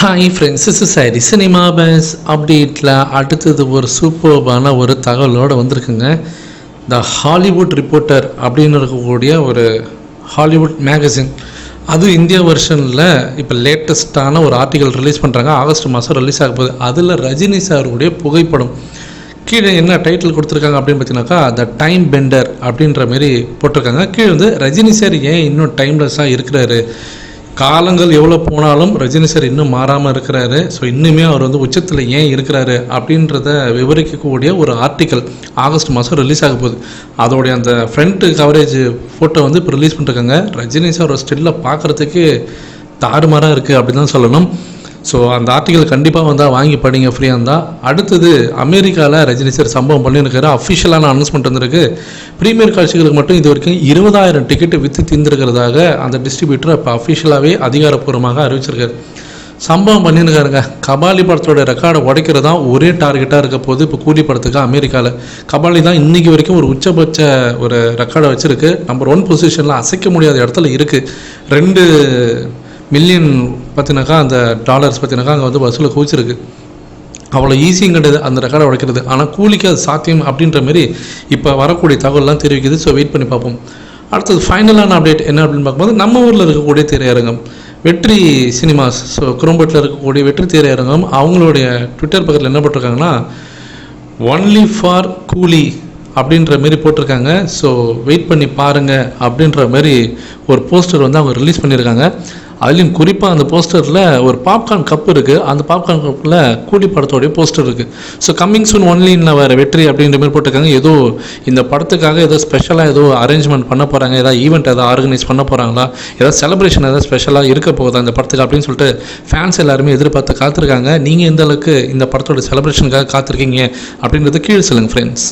Hi friends, is சரி cinema base அப்டேட்டில் அடுத்தது ஒரு சூப்பர்பான ஒரு தகவலோடு வந்திருக்குங்க. த ஹாலிவுட் ரிப்போர்ட்டர் அப்படின்னு இருக்கக்கூடிய ஒரு ஹாலிவுட் மேகசின், அதுவும் இந்தியா வெர்ஷனில் இப்போ லேட்டஸ்ட்டான ஒரு ஆர்டிக்கல் ரிலீஸ் பண்ணுறாங்க. ஆகஸ்ட் மாதம் ரிலீஸ் ஆக போகுது. அதில் ரஜினி சாருடைய புகைப்படம் கீழே என்ன டைட்டில் கொடுத்துருக்காங்க அப்படின்னு பார்த்தீங்கன்னாக்கா, த டைம் பெண்டர் அப்படின்ற மாரி போட்டிருக்காங்க. கீழே வந்து ரஜினி சார் ஏன் இன்னும் டைம்லெஸ்ஸாக இருக்கிறாரு, காலங்கள் எவ்வளோ போனாலும் ரஜினி சார் இன்னும் மாறாமல் இருக்கிறாரு, ஸோ இன்னுமே அவர் வந்து உச்சத்தில் ஏன் இருக்கிறாரு அப்படின்றத விவரிக்கக்கூடிய ஒரு ஆர்டிக்கல் ஆகஸ்ட் மாதம் ரிலீஸ் ஆக போகுது. அதோடைய அந்த ஃப்ரண்ட் கவரேஜ் ஃபோட்டோ வந்து இப்போ ரிலீஸ் பண்ணிருக்காங்க. ரஜினி சார் ஒரு ஸ்டில்லை பார்க்குறதுக்கு தாறுமாறாக இருக்குது அப்படின்னு தான் சொல்லணும். ஸோ அந்த ஆர்டிக்கல் கண்டிப்பாக வந்தால் வாங்கி படிங்க, ஃப்ரீயாக இருந்தால். அடுத்தது அமெரிக்காவில் ரஜினி சார் சம்பவம் பண்ணியிருக்காரு. அஃபிஷியலான அனௌன்ஸ்மெண்ட் வந்திருக்கு. ப்ரீமியர் காட்சிகளுக்கு மட்டும் இது வரைக்கும் 20,000 டிக்கெட்டு விற்று தீர்ந்துருக்கிறதாக அந்த டிஸ்ட்ரிபியூட்டர் இப்போ அஃபிஷியலாகவே அதிகாரப்பூர்வமாக அறிவிச்சிருக்காரு. சம்பவம் பண்ணியிருக்காருங்க. கபாலி படத்தோட ரெக்கார்டை உடைக்கிறது தான் ஒரே டார்கெட்டாக இருக்க போது இப்போ கூலி படத்துக்கு அமெரிக்காவில். கபாலி தான் இன்றைக்கி வரைக்கும் ஒரு உச்சபட்ச ஒரு ரெக்கார்டை வச்சுருக்கு. நம்பர் 1 பொசிஷனில் அசைக்க முடியாத இடத்துல இருக்குது. 2 மில்லியன் பார்த்தினாக்கா அந்த டாலர்ஸ் பார்த்தினாக்கா அங்கே வந்து வசூலை குவிச்சிருக்கு. அவ்வளோ ஈஸியும் கிடையாது அந்த ரெக்கார்டை உடைக்கிறது. ஆனால் கூலிக்கு அது சாத்தியம் அப்படின்ற மாரி இப்போ வரக்கூடிய தகவல்லாம் தெரிவிக்குது. ஸோ வெயிட் பண்ணி பார்ப்போம். அடுத்தது ஃபைனலான அப்டேட் என்ன அப்படின்னு பார்க்கும்போது, நம்ம ஊரில் இருக்கக்கூடிய திரையரங்கம் வெற்றி சினிமாஸ், ஸோ குரோம்பேட்டில் இருக்கக்கூடிய வெற்றி திரையரங்கம் அவங்களுடைய ட்விட்டர் பக்கத்தில் என்ன போட்டிருக்காங்கன்னா, ஒன்லி ஃபார் கூலி அப்படின்ற மாரி போட்டிருக்காங்க. ஸோ வெயிட் பண்ணி பாருங்கள் அப்படின்ற மாதிரி ஒரு போஸ்டர் வந்து அவங்க ரிலீஸ் பண்ணியிருக்காங்க. அதுலேயும் குறிப்பாக அந்த போஸ்டரில் ஒரு பாப்கார்ன் கப் இருக்குது. அந்த பாப்கார்ன் கப்பில் கூலி படத்தோடைய போஸ்டர் இருக்குது. ஸோ கம்மிங் சூன் ஒன்லின்னு வேறு வெற்றி அப்படின்ற மாதிரி போட்டிருக்காங்க. ஏதோ இந்த படத்துக்காக ஏதோ ஸ்பெஷலாக ஏதோ அரேஞ்ச்மெண்ட் பண்ண போகிறாங்க, ஏதாவது ஈவெண்ட் ஏதாவது ஆர்கனைஸ் பண்ண போகிறாங்களா, ஏதாவது செலிப்ரேஷன் ஏதாவது ஸ்பெஷலாக இருக்க போகுது அந்த படத்துக்கு அப்படின்னு சொல்லிட்டு ஃபேன்ஸ் எல்லாருமே எதிர்பார்த்து காத்திருக்காங்க. நீங்கள் எந்த அளவுக்கு இந்த படத்தோட செலிப்ரேஷனுக்காக காத்திருக்கீங்க அப்படின்றது கீழே சொல்லுங்கள் ஃப்ரெண்ட்ஸ்.